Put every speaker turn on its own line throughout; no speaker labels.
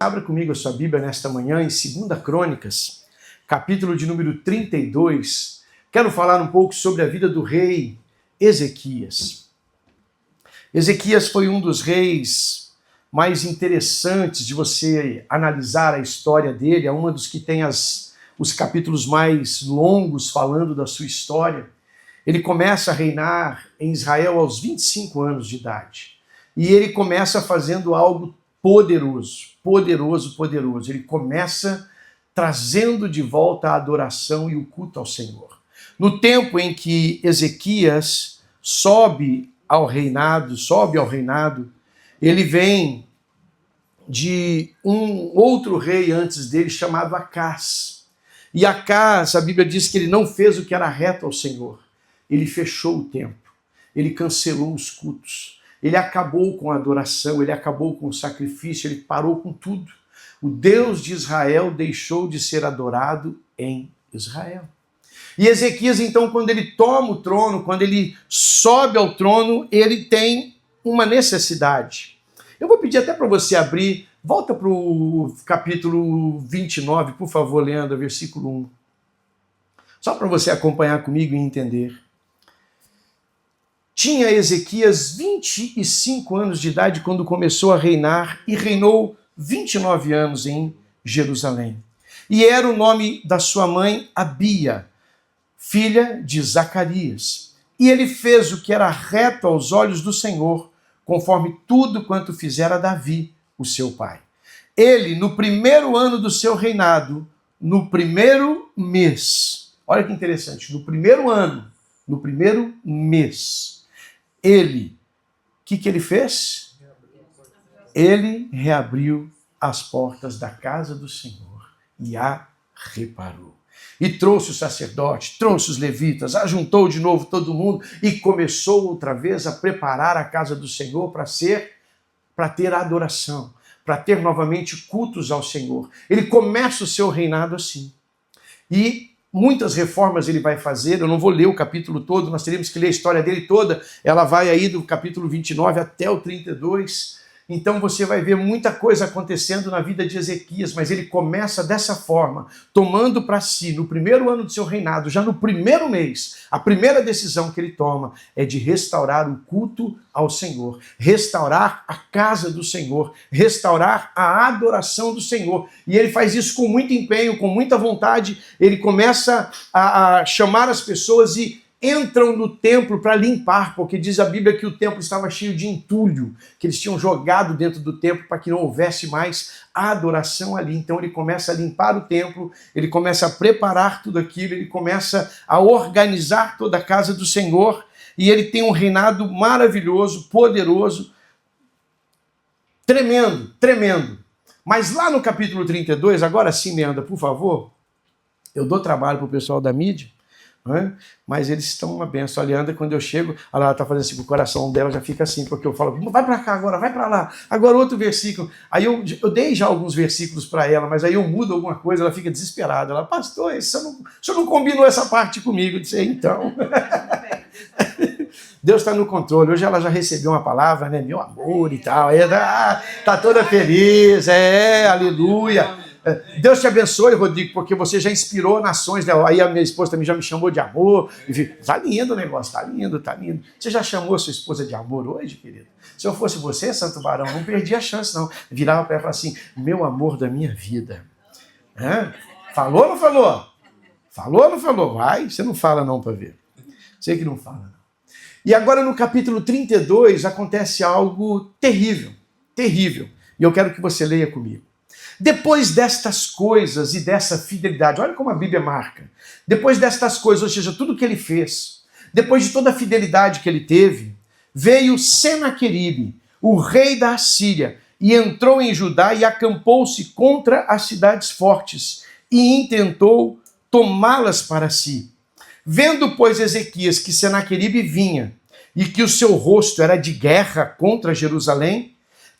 Abra comigo a sua Bíblia nesta manhã em 2 Crônicas, capítulo de número 32. Quero falar um pouco sobre a vida do rei Ezequias. Ezequias foi um dos reis mais interessantes de você analisar a história dele. É um dos que tem os capítulos mais longos falando da sua história. Ele começa a reinar em Israel aos 25 anos de idade. E ele começa fazendo algo poderoso. Ele começa trazendo de volta a adoração e o culto ao Senhor. No tempo em que Ezequias sobe ao reinado, ele vem de um outro rei antes dele chamado Acás. E Acás, a Bíblia diz que ele não fez o que era reto ao Senhor. Ele fechou o templo, ele cancelou os cultos, ele acabou com a adoração, ele acabou com o sacrifício, ele parou com tudo. O Deus de Israel deixou de ser adorado em Israel. E Ezequias, então, quando ele toma o trono, quando ele sobe ao trono, ele tem uma necessidade. Eu vou pedir até para você abrir, volta para o capítulo 29, por favor, Leandro, versículo 1. Só para você acompanhar comigo e entender. Tinha Ezequias 25 anos de idade quando começou a reinar e reinou 29 anos em Jerusalém. E era o nome da sua mãe Abia, filha de Zacarias. E ele fez o que era reto aos olhos do Senhor, conforme tudo quanto fizera Davi, o seu pai. Ele, no primeiro ano do seu reinado, no primeiro mês, olha que interessante, no primeiro ano, no primeiro mês, ele, o que ele fez? Ele reabriu as portas da casa do Senhor e a reparou. E trouxe os sacerdotes, trouxe os levitas, ajuntou de novo todo mundo e começou outra vez a preparar a casa do Senhor para ter adoração, para ter novamente cultos ao Senhor. Ele começa o seu reinado assim. E muitas reformas ele vai fazer, eu não vou ler o capítulo todo, nós teríamos que ler a história dele toda, ela vai aí do capítulo 29 até o 32, então você vai ver muita coisa acontecendo na vida de Ezequias, mas ele começa dessa forma, tomando para si, no primeiro ano do seu reinado, já no primeiro mês, a primeira decisão que ele toma é de restaurar o culto ao Senhor, restaurar a casa do Senhor, restaurar a adoração do Senhor. E ele faz isso com muito empenho, com muita vontade. Ele começa a chamar as pessoas e entram no templo para limpar, porque diz a Bíblia que o templo estava cheio de entulho, que eles tinham jogado dentro do templo para que não houvesse mais adoração ali. Então ele começa a limpar o templo, ele começa a preparar tudo aquilo, ele começa a organizar toda a casa do Senhor, e ele tem um reinado maravilhoso, poderoso, tremendo. Mas lá no capítulo 32, agora sim, Leandra, por favor, eu dou trabalho para o pessoal da mídia, mas eles estão uma benção. A Leandra, quando eu chego, ela está fazendo assim, o coração dela já fica assim, porque eu falo, vai para cá agora, vai para lá, agora outro versículo. Aí eu dei já alguns versículos para ela, mas aí eu mudo alguma coisa, ela fica desesperada. Ela, pastor, o senhor não combinou essa parte comigo? Eu disse, então. Deus está no controle. Hoje ela já recebeu uma palavra, né? Meu amor e tal. Aí tá toda feliz, aleluia. Deus te abençoe, Rodrigo, porque você já inspirou nações, né? Aí a minha esposa também já me chamou de amor. Tá lindo o negócio, tá lindo. Você já chamou a sua esposa de amor hoje, querido? Se eu fosse você, Santo Barão, não perdia a chance, não. Virava para ela e falava assim, meu amor da minha vida. Falou ou não falou? Falou ou não falou? Vai, você não fala não para ver. Sei que não fala não. E agora no capítulo 32 acontece algo terrível. E eu quero que você leia comigo. Depois destas coisas e dessa fidelidade, olha como a Bíblia marca. Depois destas coisas, ou seja, tudo que ele fez, depois de toda a fidelidade que ele teve, veio Senaqueribe, o rei da Assíria, e entrou em Judá e acampou-se contra as cidades fortes e intentou tomá-las para si. Vendo, pois, Ezequias que Senaqueribe vinha e que o seu rosto era de guerra contra Jerusalém,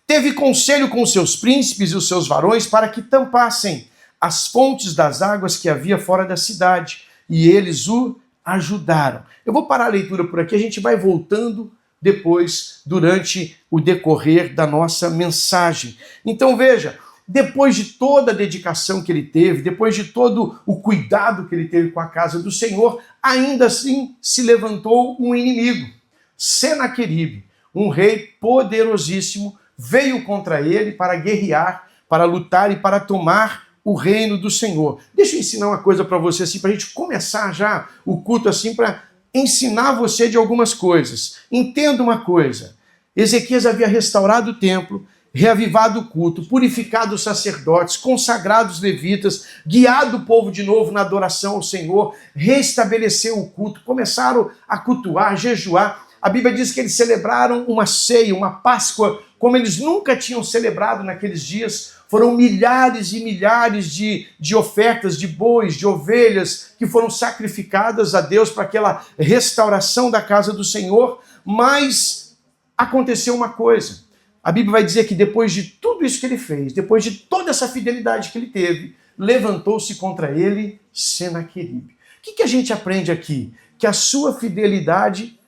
teve conselho com os seus príncipes e os seus varões para que tampassem as fontes das águas que havia fora da cidade, e eles o ajudaram. Eu vou parar a leitura por aqui, a gente vai voltando depois, durante o decorrer da nossa mensagem. Então veja, depois de toda a dedicação que ele teve, depois de todo o cuidado que ele teve com a casa do Senhor, ainda assim se levantou um inimigo. Senaqueribe, um rei poderosíssimo, veio contra ele para guerrear, para lutar e para tomar o reino do Senhor. Deixa eu ensinar uma coisa para você, assim, para a gente começar já o culto, assim, para ensinar você de algumas coisas. Entenda uma coisa, Ezequias havia restaurado o templo, reavivado o culto, purificado os sacerdotes, consagrado os levitas, guiado o povo de novo na adoração ao Senhor, restabeleceu o culto, começaram a cultuar, jejuar. A Bíblia diz que eles celebraram uma ceia, uma Páscoa, como eles nunca tinham celebrado naqueles dias. Foram milhares e milhares de ofertas, de bois, de ovelhas, que foram sacrificadas a Deus para aquela restauração da casa do Senhor. Mas aconteceu uma coisa. A Bíblia vai dizer que depois de tudo isso que ele fez, depois de toda essa fidelidade que ele teve, levantou-se contra ele Senaqueribe. O que a gente aprende aqui? Que a sua fidelidade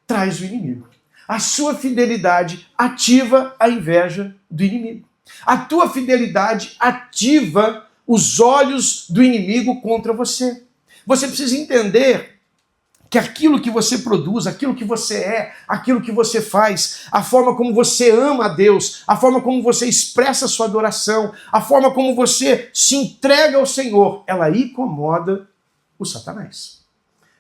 traz o inimigo. A sua fidelidade ativa a inveja do inimigo. A tua fidelidade ativa os olhos do inimigo contra você. Você precisa entender que aquilo que você produz, aquilo que você é, aquilo que você faz, a forma como você ama a Deus, a forma como você expressa a sua adoração, a forma como você se entrega ao Senhor, ela incomoda o Satanás.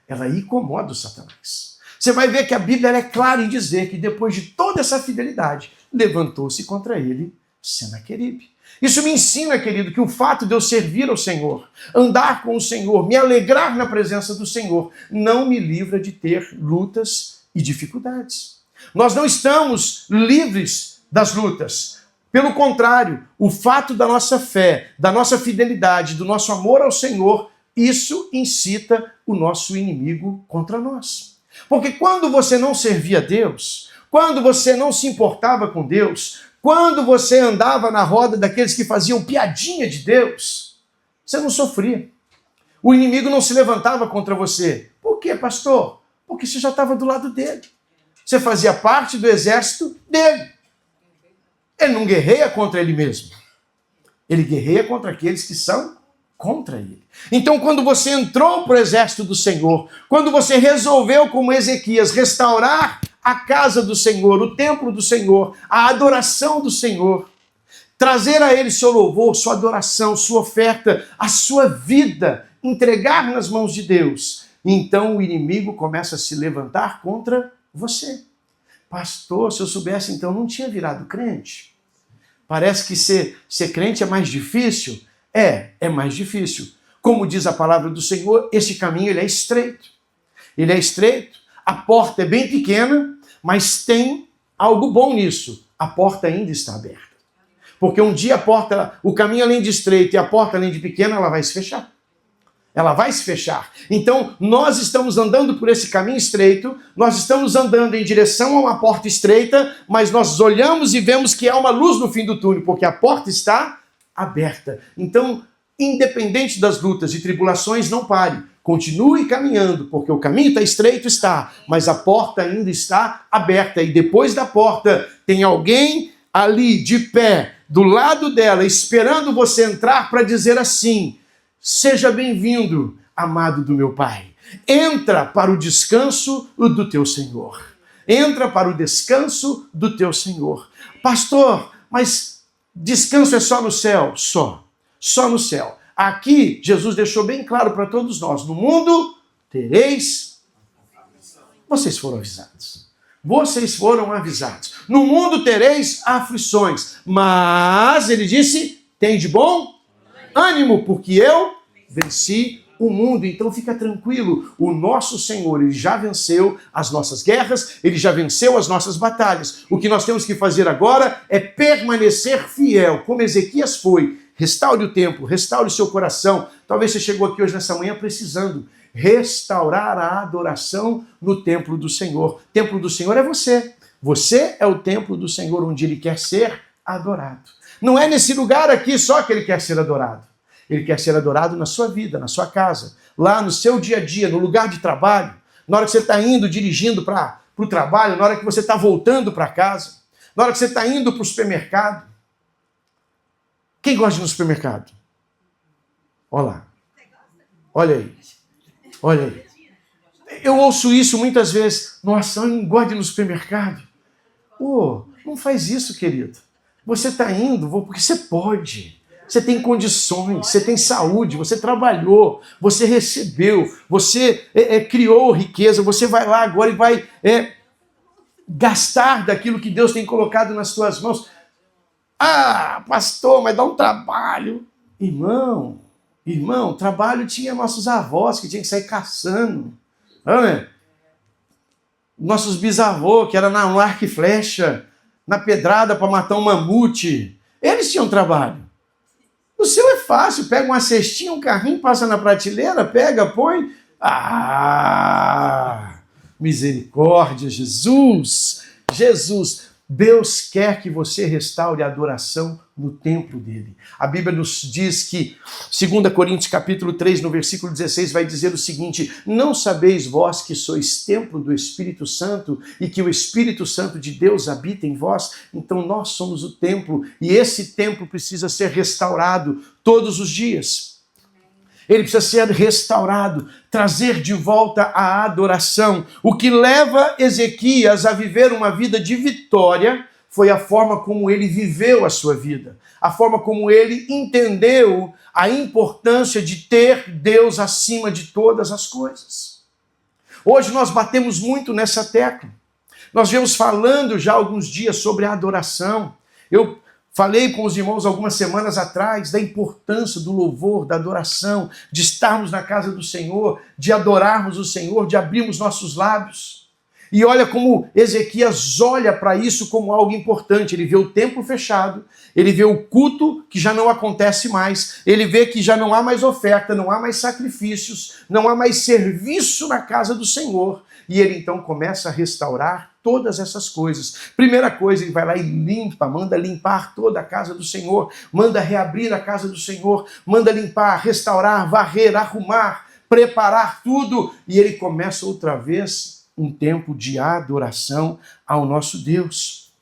Ela incomoda o Satanás. Você vai ver que a Bíblia é clara em dizer que depois de toda essa fidelidade, levantou-se contra ele Senaqueribe. Isso me ensina, querido, que o fato de eu servir ao Senhor, andar com o Senhor, me alegrar na presença do Senhor, não me livra de ter lutas e dificuldades. Nós não estamos livres das lutas. Pelo contrário, o fato da nossa fé, da nossa fidelidade, do nosso amor ao Senhor, isso incita o nosso inimigo contra nós. Porque quando você não servia a Deus, quando você não se importava com Deus, quando você andava na roda daqueles que faziam piadinha de Deus, você não sofria. O inimigo não se levantava contra você. Por quê, pastor? Porque você já estava do lado dele. Você fazia parte do exército dele. Ele não guerreia contra ele mesmo. Ele guerreia contra aqueles que são contra ele. Então, quando você entrou para o exército do Senhor, quando você resolveu, como Ezequias, restaurar a casa do Senhor, o templo do Senhor, a adoração do Senhor, trazer a ele seu louvor, sua adoração, sua oferta, a sua vida, entregar nas mãos de Deus, então o inimigo começa a se levantar contra você. Pastor, se eu soubesse, então não tinha virado crente. Parece que ser crente é mais difícil. É mais difícil. Como diz a palavra do Senhor, esse caminho ele é estreito. Ele é estreito, a porta é bem pequena, mas tem algo bom nisso. A porta ainda está aberta. Porque um dia o caminho além de estreito e a porta além de pequena, ela vai se fechar. Ela vai se fechar. Então, nós estamos andando por esse caminho estreito, nós estamos andando em direção a uma porta estreita, mas nós olhamos e vemos que há uma luz no fim do túnel, porque a porta está aberta. Então, independente das lutas e tribulações, não pare. Continue caminhando, porque o caminho está estreito, mas a porta ainda está aberta. E depois da porta, tem alguém ali de pé, do lado dela, esperando você entrar para dizer assim: seja bem-vindo, amado do meu Pai. Entra para o descanso do teu Senhor. Entra para o descanso do teu Senhor. Pastor, mas descanso é só no céu? Só no céu. Aqui, Jesus deixou bem claro para todos nós: no mundo tereis... Vocês foram avisados. Vocês foram avisados. No mundo tereis aflições. Mas, ele disse, tem de bom ânimo, porque eu venci o mundo. Então fica tranquilo, o nosso Senhor, ele já venceu as nossas guerras, ele já venceu as nossas batalhas. O que nós temos que fazer agora é permanecer fiel, como Ezequias foi. Restaure o templo, restaure o seu coração. Talvez você chegou aqui hoje nessa manhã precisando restaurar a adoração no templo do Senhor. O templo do Senhor é você. Você é o templo do Senhor, onde ele quer ser adorado. Não é nesse lugar aqui só que ele quer ser adorado. Ele quer ser adorado na sua vida, na sua casa, lá no seu dia a dia, no lugar de trabalho, na hora que você está indo, dirigindo para o trabalho, na hora que você está voltando para casa, na hora que você está indo para o supermercado. Quem gosta de ir no supermercado? Olha lá. Olha aí. Olha aí. Eu ouço isso muitas vezes. Nossa, eu não gosto de ir no supermercado. Não faz isso, querido. Você está indo porque você pode. Você tem condições, você tem saúde, você trabalhou, você recebeu, você criou riqueza, você vai lá agora e vai gastar daquilo que Deus tem colocado nas suas mãos. Ah, pastor, mas dá um trabalho. Irmão, trabalho tinha nossos avós que tinham que sair caçando. Nossos bisavôs, que era no arco e flecha, na pedrada para matar um mamute. Eles tinham trabalho. O seu é fácil, pega uma cestinha, um carrinho, passa na prateleira, pega, põe. Misericórdia, Jesus! Deus quer que você restaure a adoração no templo dele. A Bíblia nos diz que, 2 Coríntios capítulo 3, no versículo 16, vai dizer o seguinte: não sabeis vós que sois templo do Espírito Santo e que o Espírito Santo de Deus habita em vós? Então nós somos o templo e esse templo precisa ser restaurado todos os dias. Ele precisa ser restaurado, trazer de volta a adoração. O que leva Ezequias a viver uma vida de vitória foi a forma como ele viveu a sua vida, a forma como ele entendeu a importância de ter Deus acima de todas as coisas. Hoje nós batemos muito nessa tecla. Nós viemos falando já há alguns dias sobre a adoração. Eu falei com os irmãos algumas semanas atrás da importância do louvor, da adoração, de estarmos na casa do Senhor, de adorarmos o Senhor, de abrirmos nossos lábios. E olha como Ezequias olha para isso como algo importante. Ele vê o templo fechado, ele vê o culto que já não acontece mais, ele vê que já não há mais oferta, não há mais sacrifícios, não há mais serviço na casa do Senhor. E ele então começa a restaurar todas essas coisas. Primeira coisa, ele vai lá e limpa, manda limpar toda a casa do Senhor, manda reabrir a casa do Senhor, manda limpar, restaurar, varrer, arrumar, preparar tudo. E ele começa outra vez um tempo de adoração ao nosso Deus.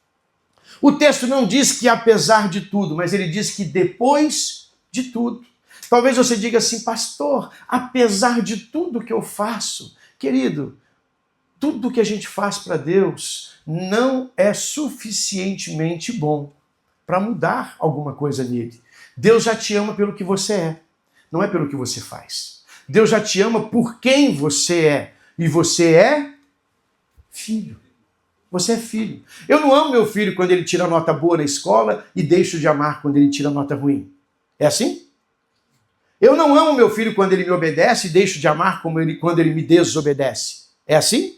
O texto não diz que apesar de tudo, mas ele diz que depois de tudo. Talvez você diga assim: pastor, apesar de tudo que eu faço, querido, tudo que a gente faz para Deus não é suficientemente bom para mudar alguma coisa nele. Deus já te ama pelo que você é, não é pelo que você faz. Deus já te ama por quem você é. E você é filho. Você é filho. Eu não amo meu filho quando ele tira nota boa na escola e deixo de amar quando ele tira nota ruim. É assim? Eu não amo meu filho quando ele me obedece e deixo de amar quando ele me desobedece. É assim?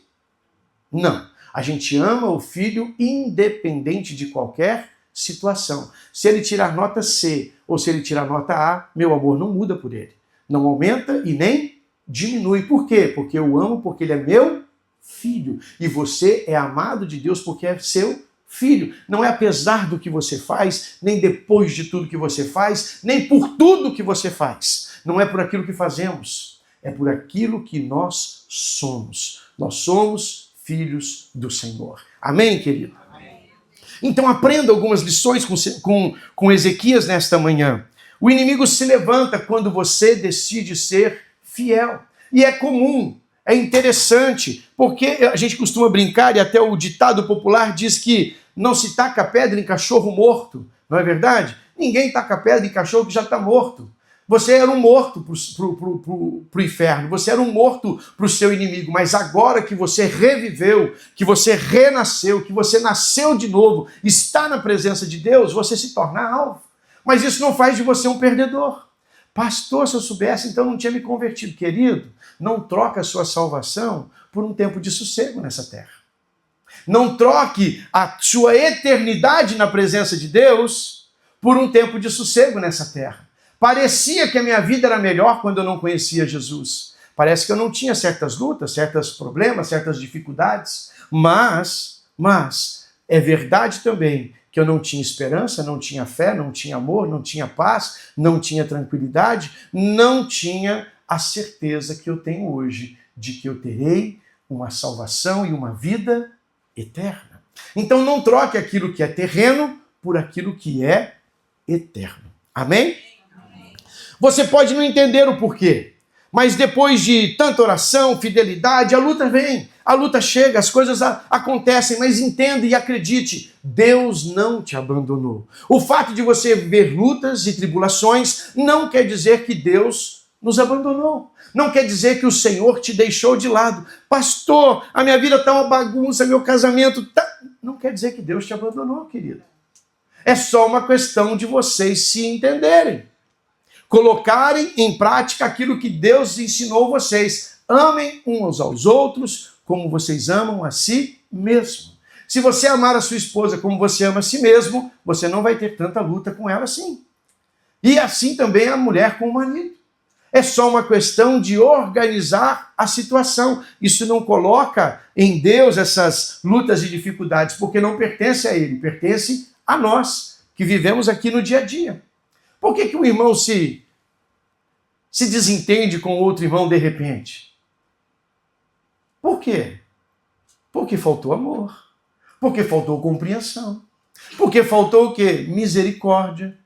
Não. A gente ama o filho independente de qualquer situação. Se ele tirar nota C ou se ele tirar nota A, meu amor não muda por ele. Não aumenta e nem diminui. Por quê? Porque eu amo, porque ele é meu filho. E você é amado de Deus porque é seu filho. Não é apesar do que você faz, nem depois de tudo que você faz, nem por tudo que você faz. Não é por aquilo que fazemos. É por aquilo que nós somos. Nós somos filhos do Senhor. Amém, querido? Amém. Então aprenda algumas lições com Ezequias nesta manhã. O inimigo se levanta quando você decide ser fiel. E é comum, é interessante, porque a gente costuma brincar, e até o ditado popular diz que não se taca pedra em cachorro morto. Não é verdade? Ninguém taca pedra em cachorro que já está morto. Você era um morto para o inferno, você era um morto para o seu inimigo, mas agora que você reviveu, que você renasceu, que você nasceu de novo, está na presença de Deus, você se torna alvo. Mas isso não faz de você um perdedor. Pastor, se eu soubesse, então não tinha me convertido. Querido, não troque a sua salvação por um tempo de sossego nessa terra. Não troque a sua eternidade na presença de Deus por um tempo de sossego nessa terra. Parecia que a minha vida era melhor quando eu não conhecia Jesus. Parece que eu não tinha certas lutas, certos problemas, certas dificuldades. Mas é verdade também que eu não tinha esperança, não tinha fé, não tinha amor, não tinha paz, não tinha tranquilidade, não tinha a certeza que eu tenho hoje de que eu terei uma salvação e uma vida eterna. Então não troque aquilo que é terreno por aquilo que é eterno. Amém? Você pode não entender o porquê, mas depois de tanta oração, fidelidade, a luta vem, a luta chega, as coisas acontecem, mas entenda e acredite, Deus não te abandonou. O fato de você ver lutas e tribulações não quer dizer que Deus nos abandonou. Não quer dizer que o Senhor te deixou de lado. Pastor, a minha vida está uma bagunça, meu casamento está... Não quer dizer que Deus te abandonou, querido. É só uma questão de vocês se entenderem. Colocarem em prática aquilo que Deus ensinou vocês. Amem uns aos outros como vocês amam a si mesmo. Se você amar a sua esposa como você ama a si mesmo, você não vai ter tanta luta com ela assim. E assim também a mulher com o marido. É só uma questão de organizar a situação. Isso não coloca em Deus essas lutas e dificuldades, porque não pertence a Ele, pertence a nós, que vivemos aqui no dia a dia. Por que um irmão se desentende com outro irmão de repente? Por quê? Porque faltou amor. Porque faltou compreensão. Porque faltou o quê? Misericórdia.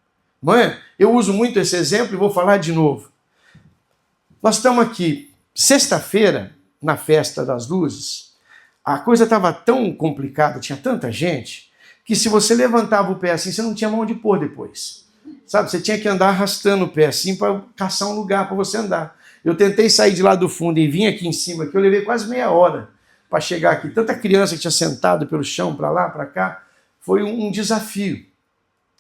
Não é? Eu uso muito esse exemplo e vou falar de novo. Nós estamos aqui, sexta-feira, na Festa das Luzes, a coisa estava tão complicada, tinha tanta gente, que se você levantava o pé assim, você não tinha mão de pôr depois. Sabe, você tinha que andar arrastando o pé assim para caçar um lugar para você andar. Eu tentei sair de lá do fundo e vim aqui em cima, que eu levei quase meia hora para chegar aqui. Tanta criança que tinha sentado pelo chão, para lá, para cá. Foi um desafio.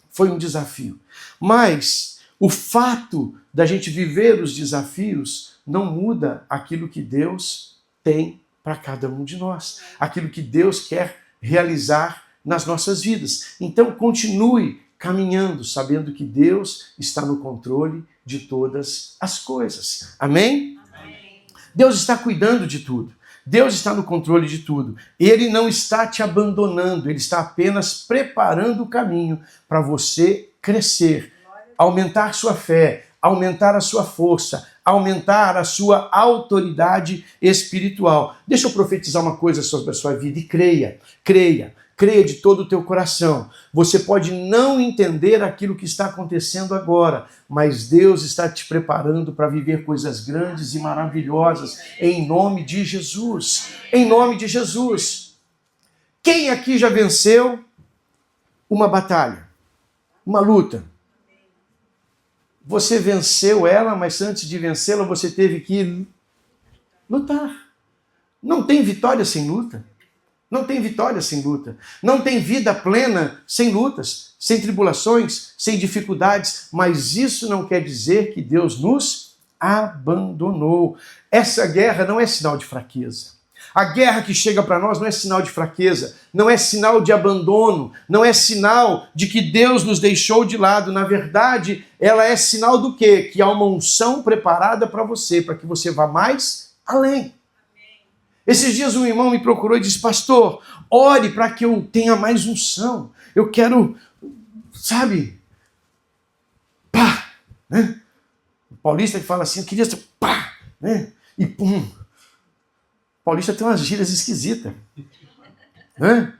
Foi um desafio. Mas o fato da gente viver os desafios não muda aquilo que Deus tem para cada um de nós. Aquilo que Deus quer realizar nas nossas vidas. Então continue caminhando, sabendo que Deus está no controle de todas as coisas. Amém? Amém. Deus está cuidando de tudo. Deus está no controle de tudo. Ele não está te abandonando, Ele está apenas preparando o caminho para você crescer, aumentar sua fé, aumentar a sua força, aumentar a sua autoridade espiritual. Deixa eu profetizar uma coisa sobre a sua vida e creia, creia. Creia de todo o teu coração. Você pode não entender aquilo que está acontecendo agora, mas Deus está te preparando para viver coisas grandes e maravilhosas em nome de Jesus. Em nome de Jesus. Quem aqui já venceu uma batalha, uma luta? Você venceu ela, mas antes de vencê-la você teve que lutar. Não tem vitória sem luta. Não tem vitória sem luta. Não tem vida plena sem lutas, sem tribulações, sem dificuldades. Mas isso não quer dizer que Deus nos abandonou. Essa guerra não é sinal de fraqueza. A guerra que chega para nós não é sinal de fraqueza, não é sinal de abandono, não é sinal de que Deus nos deixou de lado. Na verdade, ela é sinal do quê? Que há uma unção preparada para você, para que você vá mais além. Esses dias um irmão me procurou e disse: pastor, ore para que eu tenha mais unção. Eu quero, sabe, pá, né? O paulista que fala assim, eu queria ser pá, né? E pum. O paulista tem umas gírias esquisitas, né?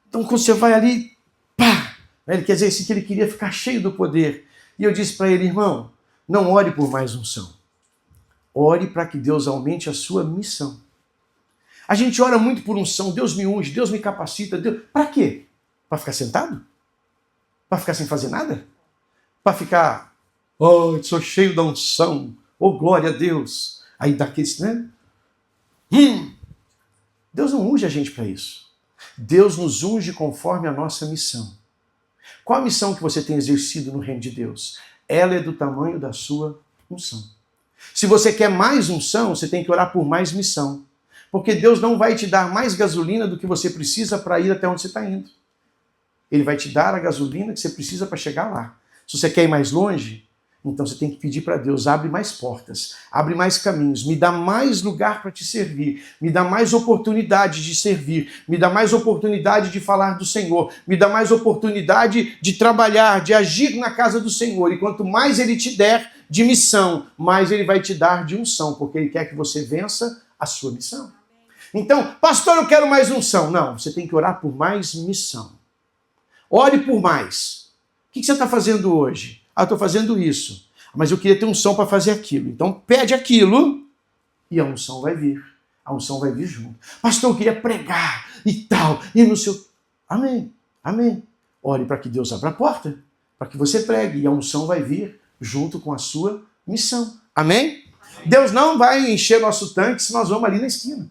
Então quando você vai ali, pá, ele quer dizer assim que ele queria ficar cheio do poder. E eu disse para ele: irmão, não ore por mais unção. Ore para que Deus aumente a sua missão. A gente ora muito por unção, Deus me unge, Deus me capacita. Deus... Para quê? Para ficar sentado? Para ficar sem fazer nada? Para ficar, oh, sou cheio da unção, oh, glória a Deus. Aí dá aqueles, né? Deus não unge a gente para isso. Deus nos unge conforme a nossa missão. Qual a missão que você tem exercido no reino de Deus? Ela é do tamanho da sua unção. Se você quer mais unção, você tem que orar por mais missão. Porque Deus não vai te dar mais gasolina do que você precisa para ir até onde você está indo. Ele vai te dar a gasolina que você precisa para chegar lá. Se você quer ir mais longe, então você tem que pedir para Deus: abre mais portas, abre mais caminhos, me dá mais lugar para te servir, me dá mais oportunidade de servir, me dá mais oportunidade de falar do Senhor, me dá mais oportunidade de trabalhar, de agir na casa do Senhor. E quanto mais Ele te der de missão, mais Ele vai te dar de unção, porque Ele quer que você vença a sua missão. Então, pastor, eu quero mais unção. Não, você tem que orar por mais missão. Ore por mais. O que você está fazendo hoje? Ah, estou fazendo isso, mas eu queria ter unção para fazer aquilo. Então pede aquilo e a unção vai vir. A unção vai vir junto. Pastor, eu queria pregar e tal, e no seu... Amém, amém. Ore para que Deus abra a porta, para que você pregue, e a unção vai vir junto com a sua missão. Amém? Deus não vai encher nosso tanque se nós vamos ali na esquina.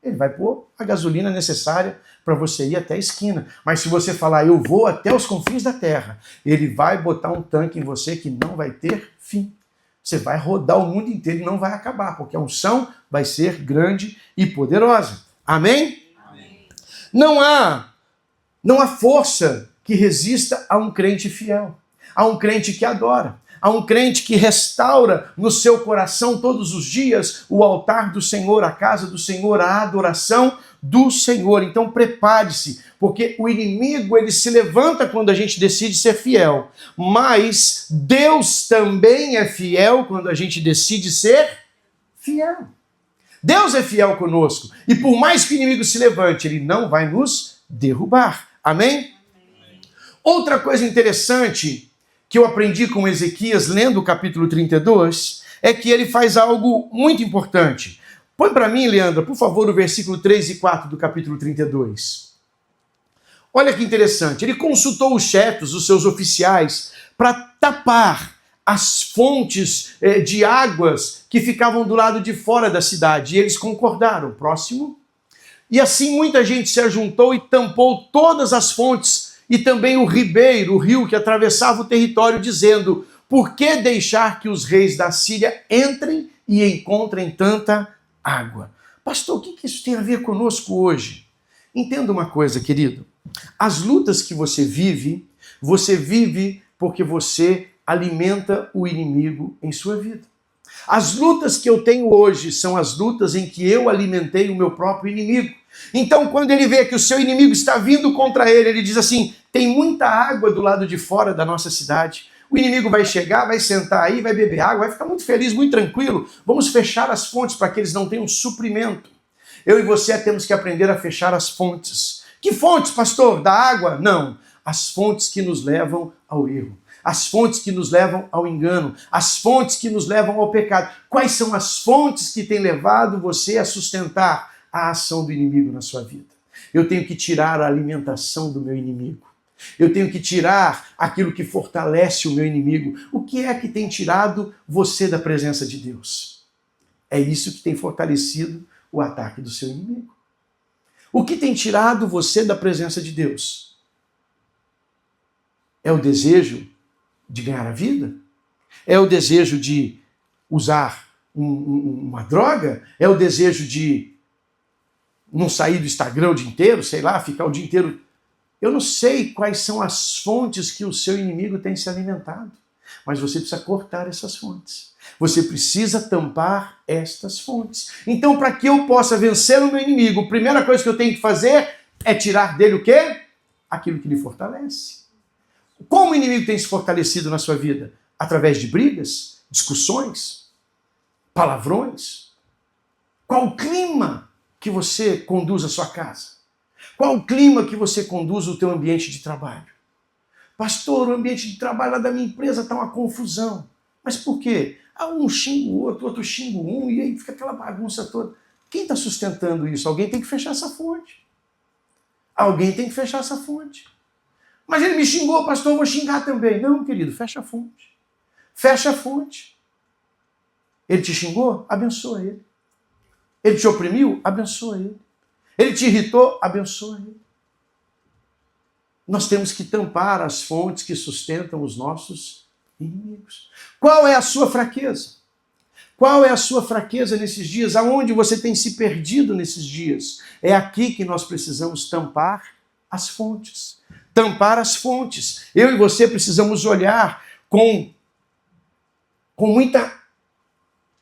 Ele vai pôr a gasolina necessária para você ir até a esquina. Mas se você falar, eu vou até os confins da terra, ele vai botar um tanque em você que não vai ter fim. Você vai rodar o mundo inteiro e não vai acabar, porque a unção vai ser grande e poderosa. Amém? Amém. Não há força que resista a um crente fiel, a um crente que adora, a um crente que restaura no seu coração todos os dias o altar do Senhor, a casa do Senhor, a adoração do Senhor. Então prepare-se, porque o inimigo ele se levanta quando a gente decide ser fiel, mas Deus também é fiel quando a gente decide ser fiel. Deus é fiel conosco, e por mais que o inimigo se levante, ele não vai nos derrubar. Amém? Outra coisa interessante que eu aprendi com Ezequias, lendo o capítulo 32, é que ele faz algo muito importante. Põe para mim, Leandra, por favor, o versículo 3 e 4 do capítulo 32. Olha que interessante. Ele consultou os chefes, os seus oficiais, para tapar as fontes de águas que ficavam do lado de fora da cidade. E eles concordaram. Próximo. E assim muita gente se ajuntou e tampou todas as fontes e também o ribeiro, o rio que atravessava o território, dizendo: por que deixar que os reis da Síria entrem e encontrem tanta água? Pastor, o que isso tem a ver conosco hoje? Entenda uma coisa, querido. As lutas que você vive porque você alimenta o inimigo em sua vida. As lutas que eu tenho hoje são as lutas em que eu alimentei o meu próprio inimigo. Então, quando ele vê que o seu inimigo está vindo contra ele, ele diz assim: tem muita água do lado de fora da nossa cidade. O inimigo vai chegar, vai sentar aí, vai beber água, vai ficar muito feliz, muito tranquilo. Vamos fechar as fontes para que eles não tenham suprimento. Eu e você temos que aprender a fechar as fontes. Que fontes, pastor? Da água? Não. As fontes que nos levam ao erro. As fontes que nos levam ao engano. As fontes que nos levam ao pecado. Quais são as fontes que têm levado você a sustentar a ação do inimigo na sua vida? Eu tenho que tirar a alimentação do meu inimigo. Eu tenho que tirar aquilo que fortalece o meu inimigo. O que é que tem tirado você da presença de Deus? É isso que tem fortalecido o ataque do seu inimigo. O que tem tirado você da presença de Deus? É o desejo de ganhar a vida? É o desejo de usar uma droga? É o desejo de não sair do Instagram o dia inteiro, sei lá, ficar o dia inteiro... Eu não sei quais são as fontes que o seu inimigo tem se alimentado, mas você precisa cortar essas fontes. Você precisa tampar estas fontes. Então, para que eu possa vencer o meu inimigo, a primeira coisa que eu tenho que fazer é tirar dele o quê? Aquilo que lhe fortalece. Como o inimigo tem se fortalecido na sua vida? Através de brigas, discussões, palavrões? Qual o clima que você conduz a sua casa? Qual o clima que você conduz o teu ambiente de trabalho? Pastor, o ambiente de trabalho lá da minha empresa está uma confusão. Mas por quê? Um xinga o outro, outro xinga um, e aí fica aquela bagunça toda. Quem está sustentando isso? Alguém tem que fechar essa fonte. Alguém tem que fechar essa fonte. Mas ele me xingou, pastor, eu vou xingar também. Não, querido, fecha a fonte. Fecha a fonte. Ele te xingou? Abençoa ele. Ele te oprimiu? Abençoa ele. Ele te irritou? Abençoa ele. Nós temos que tampar as fontes que sustentam os nossos inimigos. Qual é a sua fraqueza? Qual é a sua fraqueza nesses dias? Aonde você tem se perdido nesses dias? É aqui que nós precisamos tampar as fontes. Tampar as fontes. Eu e você precisamos olhar com muita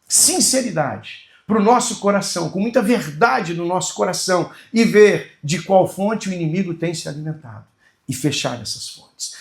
sinceridade para o nosso coração, com muita verdade no nosso coração, e ver de qual fonte o inimigo tem se alimentado e fechar essas fontes.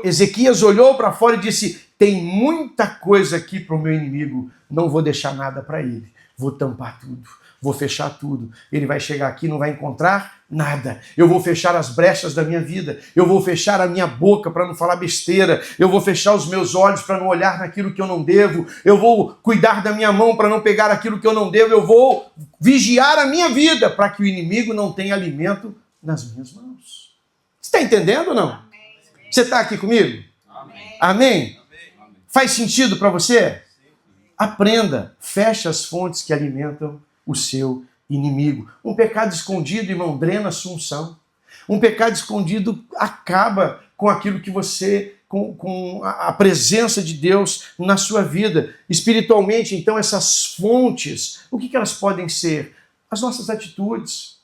Ezequias olhou para fora e disse: tem muita coisa aqui para o meu inimigo, não vou deixar nada para ele, vou tampar tudo, vou fechar tudo. Ele vai chegar aqui e não vai encontrar nada. Eu vou fechar as brechas da minha vida. Eu vou fechar a minha boca para não falar besteira. Eu vou fechar os meus olhos para não olhar naquilo que eu não devo. Eu vou cuidar da minha mão para não pegar aquilo que eu não devo. Eu vou vigiar a minha vida para que o inimigo não tenha alimento nas minhas mãos. Você está entendendo ou não? Você está aqui comigo? Amém? Amém? Faz sentido para você? Aprenda, feche as fontes que alimentam o seu inimigo. Um pecado escondido, irmão, drena a sua unção. Um pecado escondido acaba com aquilo que você, com a presença de Deus na sua vida. Espiritualmente, então, essas fontes, o que elas podem ser? As nossas atitudes,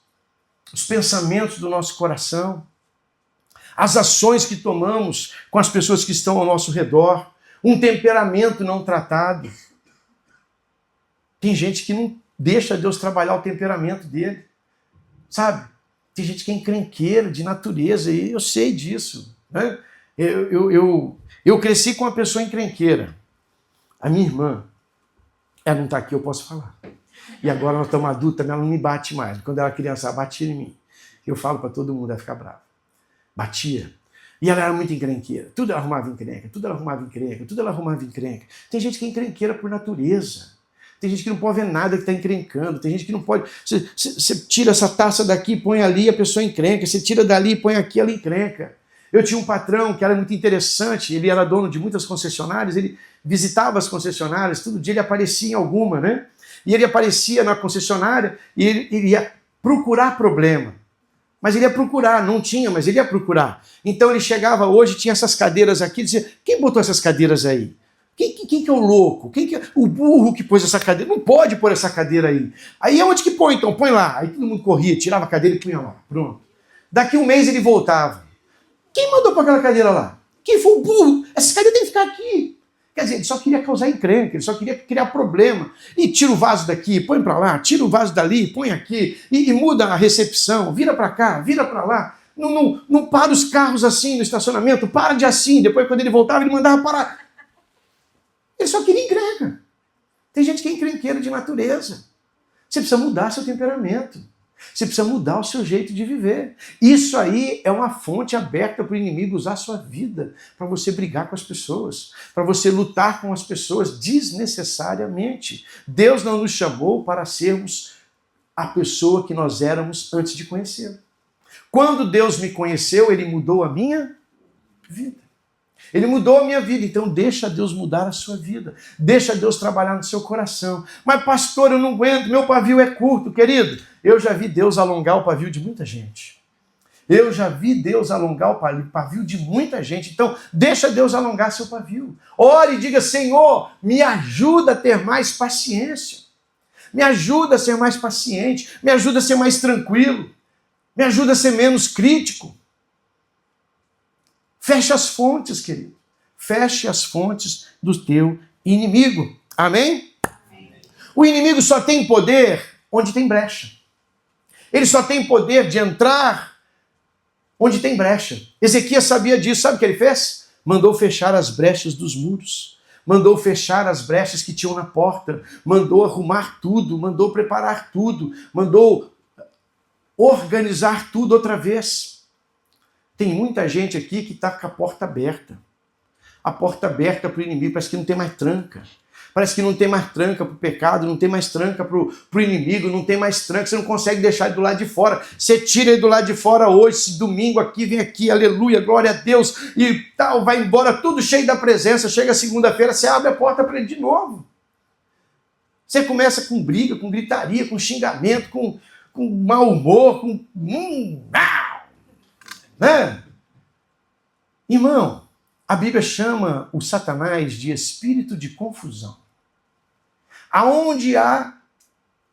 os pensamentos do nosso coração, as ações que tomamos com as pessoas que estão ao nosso redor, um temperamento não tratado. Tem gente que não deixa Deus trabalhar o temperamento dele, sabe? Tem gente que é encrenqueira de natureza, e eu sei disso, né? Eu cresci com uma pessoa encrenqueira. A minha irmã, ela não está aqui, eu posso falar. E agora nós estamos adultas, ela não me bate mais. Quando ela era criança, ela batia em mim. Eu falo para todo mundo, ela fica brava. Batia. E ela era muito encrenqueira. Tudo ela arrumava encrenca, tudo ela arrumava encrenca, tudo ela arrumava encrenca. Tem gente que é encrenqueira por natureza. Tem gente que não pode ver nada que está encrencando. Tem gente que não pode... Você tira essa taça daqui, põe ali, a pessoa encrenca. Você tira dali, põe aqui, ela encrenca. Eu tinha um patrão que era muito interessante. Ele era dono de muitas concessionárias. Ele visitava as concessionárias. Todo dia ele aparecia em alguma, né? E ele aparecia na concessionária e ele ia procurar problema. Mas ele ia procurar, não tinha, mas ele ia procurar. Então ele chegava hoje, tinha essas cadeiras aqui, dizia, quem botou essas cadeiras aí? Quem que é o louco? Quem que é o burro que pôs essa cadeira? Não pode pôr essa cadeira aí. Aí onde que põe então? Põe lá. Aí todo mundo corria, tirava a cadeira e punha lá. Pronto. Daqui um mês ele voltava. Quem mandou para aquela cadeira lá? Quem foi o burro? Essa cadeira tem que ficar aqui. Quer dizer, ele só queria causar encrenca, ele só queria criar problema. E tira o vaso daqui, põe para lá, tira o vaso dali, põe aqui, e muda a recepção, vira para cá, vira para lá. Não para os carros assim no estacionamento, para de assim. Depois, quando ele voltava, ele mandava parar. Ele só queria encrenca. Tem gente que é encrenqueira de natureza. Você precisa mudar seu temperamento. Você precisa mudar o seu jeito de viver. Isso aí é uma fonte aberta para o inimigo usar a sua vida, para você brigar com as pessoas, para você lutar com as pessoas desnecessariamente. Deus não nos chamou para sermos a pessoa que nós éramos antes de conhecê-lo. Quando Deus me conheceu, Ele mudou a minha vida. Ele mudou a minha vida, então deixa Deus mudar a sua vida. Deixa Deus trabalhar no seu coração. Mas pastor, eu não aguento, meu pavio é curto, querido. Eu já vi Deus alongar o pavio de muita gente. Eu já vi Deus alongar o pavio de muita gente. Então deixa Deus alongar seu pavio. Ore e diga, Senhor, me ajuda a ter mais paciência. Me ajuda a ser mais paciente. Me ajuda a ser mais tranquilo. Me ajuda a ser menos crítico. Feche as fontes, querido. Feche as fontes do teu inimigo. Amém? Amém? O inimigo só tem poder onde tem brecha. Ele só tem poder de entrar onde tem brecha. Ezequias sabia disso. Sabe o que ele fez? Mandou fechar as brechas dos muros. Mandou fechar as brechas que tinham na porta. Mandou arrumar tudo. Mandou preparar tudo. Mandou organizar tudo outra vez. Tem muita gente aqui que está com a porta aberta. A porta aberta para o inimigo, parece que não tem mais tranca. Parece que não tem mais tranca para o pecado, não tem mais tranca para o inimigo, não tem mais tranca, você não consegue deixar ele do lado de fora. Você tira ele do lado de fora hoje, esse domingo aqui, vem aqui, aleluia, glória a Deus, e tal, vai embora tudo cheio da presença, chega segunda-feira, você abre a porta para ele de novo. Você começa com briga, com gritaria, com xingamento, com mau humor, com... né? Irmão, a Bíblia chama o Satanás de espírito de confusão. Aonde há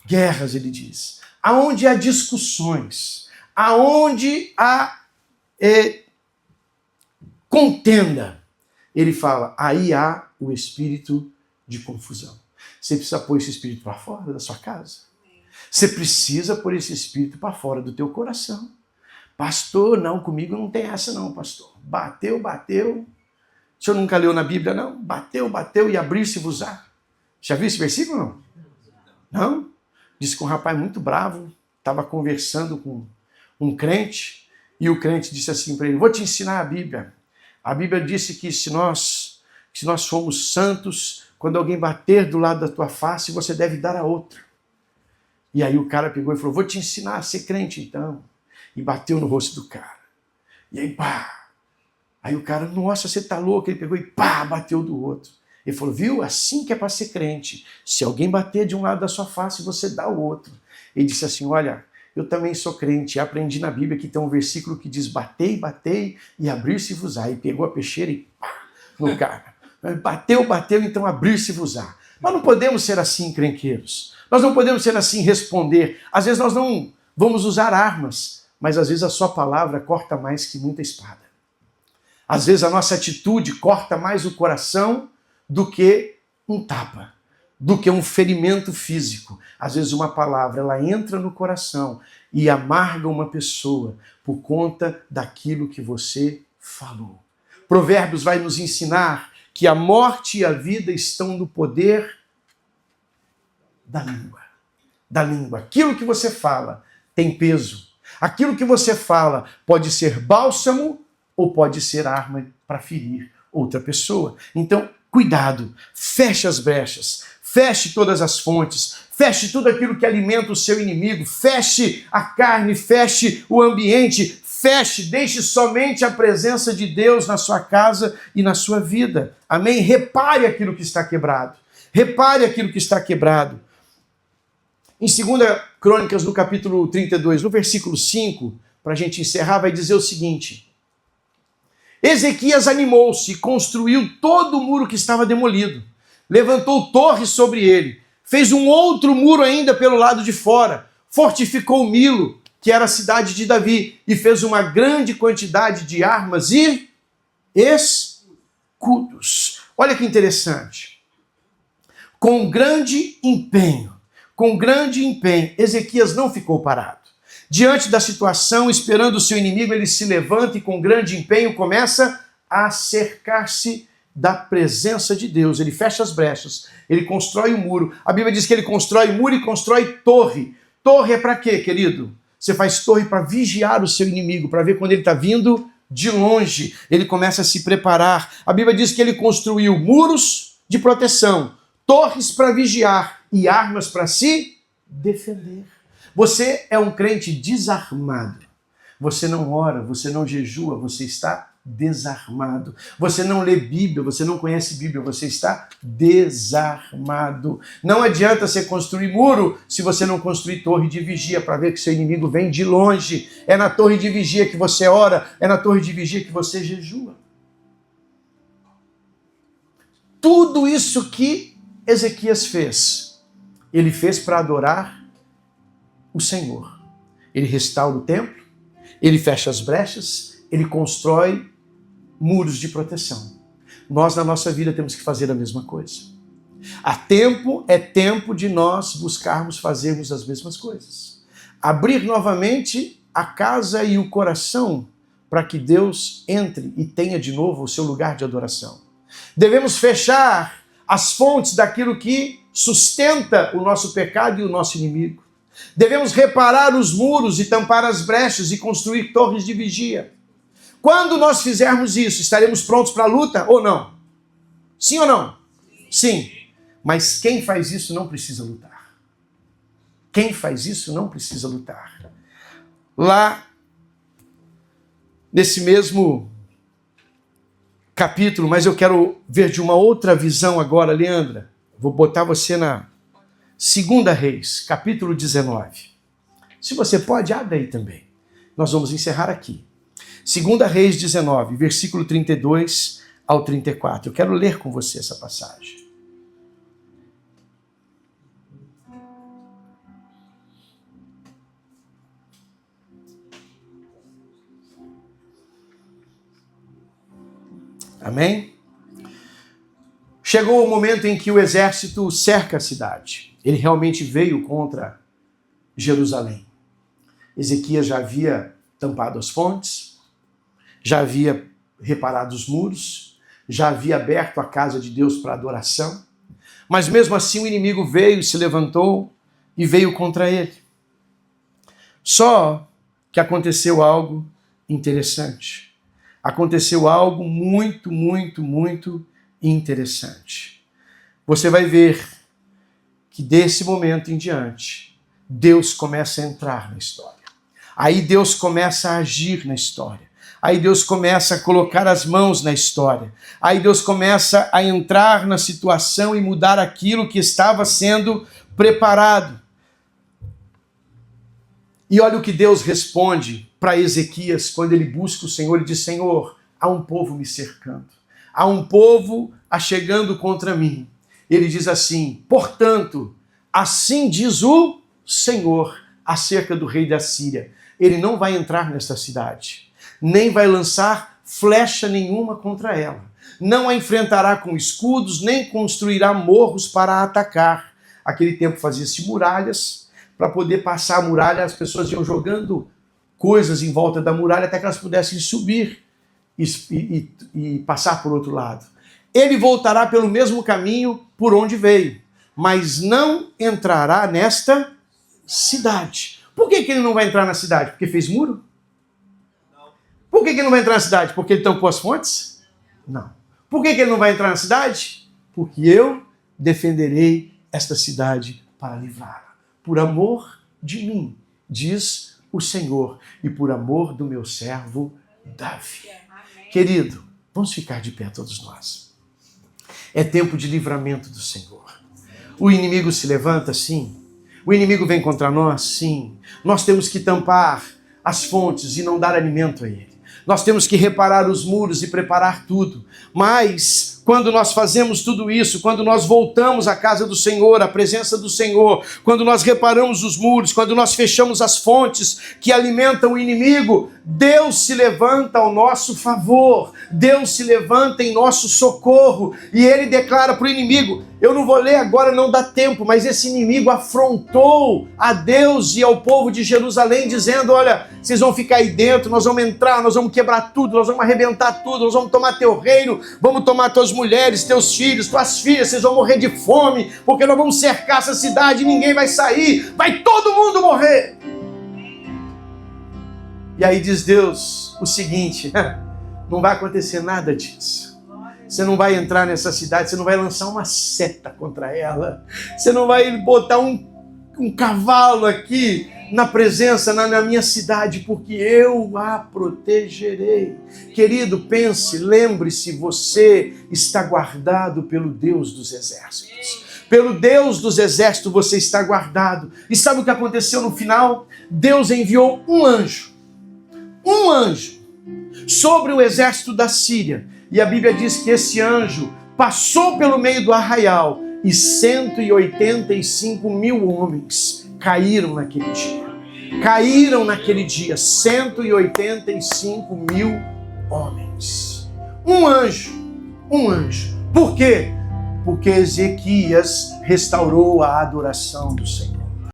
guerras, ele diz, aonde há discussões, aonde há contenda, ele fala, aí há o espírito de confusão. Você precisa pôr esse espírito para fora da sua casa. Você precisa pôr esse espírito para fora do teu coração. Pastor, não, comigo não tem essa não, pastor. Bateu, bateu. O senhor nunca leu na Bíblia, não? Bateu, bateu e abriu-se-vos-á. Já viu esse versículo, não? Não? Disse que um rapaz muito bravo estava conversando com um crente e o crente disse assim para ele: vou te ensinar a Bíblia. A Bíblia disse que se nós somos santos, quando alguém bater do lado da tua face, você deve dar a outra. E aí o cara pegou e falou: vou te ensinar a ser crente então. E bateu no rosto do cara. E aí pá! Aí o cara: nossa, você tá louco? Ele pegou e pá! Bateu do outro. Ele falou: viu? Assim que é para ser crente. Se alguém bater de um lado da sua face, você dá o outro. Ele disse assim: olha, eu também sou crente, aprendi na Bíblia que tem um versículo que diz: batei, batei e abrir-se-vos-á. E pegou a peixeira e pá! No cara. Bateu, então abrir-se-vos-á. Nós não podemos ser assim, crenqueiros. Nós não podemos ser assim, responder. Às vezes nós não vamos usar armas, mas às vezes a sua palavra corta mais que muita espada. Às vezes a nossa atitude corta mais o coração do que um tapa, do que um ferimento físico. Às vezes uma palavra, ela entra no coração e amarga uma pessoa por conta daquilo que você falou. Provérbios vai nos ensinar que a morte e a vida estão no poder da língua. Da língua. Aquilo que você fala tem peso. Aquilo que você fala pode ser bálsamo ou pode ser arma para ferir outra pessoa. Então, cuidado. Feche as brechas. Feche todas as fontes. Feche tudo aquilo que alimenta o seu inimigo. Feche a carne. Feche o ambiente. Feche, deixe somente a presença de Deus na sua casa e na sua vida. Amém? Repare aquilo que está quebrado. Repare aquilo que está quebrado. Em 2 Crônicas, no capítulo 32, no versículo 5, para a gente encerrar, vai dizer o seguinte: Ezequias animou-se e construiu todo o muro que estava demolido. Levantou torres sobre ele. Fez um outro muro ainda pelo lado de fora. Fortificou Milo, que era a cidade de Davi, e fez uma grande quantidade de armas e escudos. Olha que interessante. Com grande empenho, Ezequias não ficou parado. Diante da situação, esperando o seu inimigo, ele se levanta e com grande empenho começa a cercar-se da presença de Deus. Ele fecha as brechas, ele constrói o muro. A Bíblia diz que ele constrói muro e constrói torre. Torre é para quê, querido? Você faz torre para vigiar o seu inimigo, para ver quando ele está vindo de longe. Ele começa a se preparar. A Bíblia diz que ele construiu muros de proteção, torres para vigiar e armas para se defender. Você é um crente desarmado. Você não ora, você não jejua, você está desarmado. Você não lê Bíblia, você não conhece Bíblia, você está desarmado. Não adianta você construir muro se você não construir torre de vigia para ver que seu inimigo vem de longe. É na torre de vigia que você ora, é na torre de vigia que você jejua. Tudo isso que Ezequias fez, ele fez para adorar o Senhor. Ele restaura o templo, ele fecha as brechas, ele constrói muros de proteção. Nós, na nossa vida, temos que fazer a mesma coisa. É tempo de nós buscarmos fazermos as mesmas coisas. Abrir novamente a casa e o coração para que Deus entre e tenha de novo o seu lugar de adoração. Devemos fechar as fontes daquilo que sustenta o nosso pecado e o nosso inimigo. Devemos reparar os muros e tampar as brechas e construir torres de vigia. Quando nós fizermos isso, estaremos prontos para a luta ou não? Sim ou não? Sim. Mas quem faz isso não precisa lutar. Quem faz isso não precisa lutar. Lá, nesse mesmo capítulo, mas eu quero ver de uma outra visão agora, Leandra. Vou botar você na 2 Reis, capítulo 19. Se você pode, abre aí também. Nós vamos encerrar aqui. 2 Reis 19, versículo 32 ao 34. Eu quero ler com você essa passagem. Amém? Chegou o momento em que o exército cerca a cidade. Ele realmente veio contra Jerusalém. Ezequias já havia tampado as fontes, já havia reparado os muros, já havia aberto a casa de Deus para adoração, mas mesmo assim o inimigo veio, se levantou e veio contra ele. Só que aconteceu algo interessante. Aconteceu algo muito, muito, muito interessante. Você vai ver que desse momento em diante, Deus começa a entrar na história. Aí Deus começa a agir na história. Aí Deus começa a colocar as mãos na história. Aí Deus começa a entrar na situação e mudar aquilo que estava sendo preparado. E olha o que Deus responde para Ezequias quando ele busca o Senhor e diz: Senhor, há um povo me cercando. Há um povo achegando contra mim. Ele diz assim: portanto, assim diz o Senhor acerca do rei da Síria. Ele não vai entrar nesta cidade, nem vai lançar flecha nenhuma contra ela. Não a enfrentará com escudos, nem construirá morros para a atacar. Aquele tempo fazia-se muralhas. Para poder passar a muralha, as pessoas iam jogando coisas em volta da muralha até que elas pudessem subir e passar por outro lado. Ele voltará pelo mesmo caminho por onde veio, mas não entrará nesta cidade. Por que ele não vai entrar na cidade? Porque fez muro? Por que ele não vai entrar na cidade? Porque ele tampou as fontes? Não. Por que ele não vai entrar na cidade? Porque eu defenderei esta cidade para livrá-la. Por amor de mim, diz o Senhor, e por amor do meu servo Davi. Amém. Querido, vamos ficar de pé todos nós. É tempo de livramento do Senhor. O inimigo se levanta, sim. O inimigo vem contra nós, sim. Nós temos que tampar as fontes e não dar alimento a ele. Nós temos que reparar os muros e preparar tudo. Mas, quando nós fazemos tudo isso, quando nós voltamos à casa do Senhor, à presença do Senhor, quando nós reparamos os muros, quando nós fechamos as fontes que alimentam o inimigo, Deus se levanta ao nosso favor. Deus se levanta em nosso socorro. E ele declara para o inimigo, eu não vou ler agora, não dá tempo, mas esse inimigo afrontou a Deus e ao povo de Jerusalém, dizendo, olha, vocês vão ficar aí dentro, nós vamos entrar, nós vamos quebrar tudo, nós vamos arrebentar tudo, nós vamos tomar teu reino, vamos tomar tuas mulheres, teus filhos, tuas filhas, vocês vão morrer de fome, porque nós vamos cercar essa cidade, ninguém vai sair, vai todo mundo morrer. E aí diz Deus o seguinte, não vai acontecer nada disso. Você não vai entrar nessa cidade, você não vai lançar uma seta contra ela, você não vai botar um cavalo aqui na presença, na minha cidade, porque eu a protegerei. Querido, pense, lembre-se, você está guardado pelo Deus dos exércitos. Pelo Deus dos exércitos você está guardado. E sabe o que aconteceu no final? Deus enviou um anjo sobre o exército da Síria. E a Bíblia diz que esse anjo passou pelo meio do arraial e 185 mil homens caíram naquele dia. Caíram naquele dia 185 mil homens. Um anjo. Por quê? Porque Ezequias restaurou a adoração do Senhor.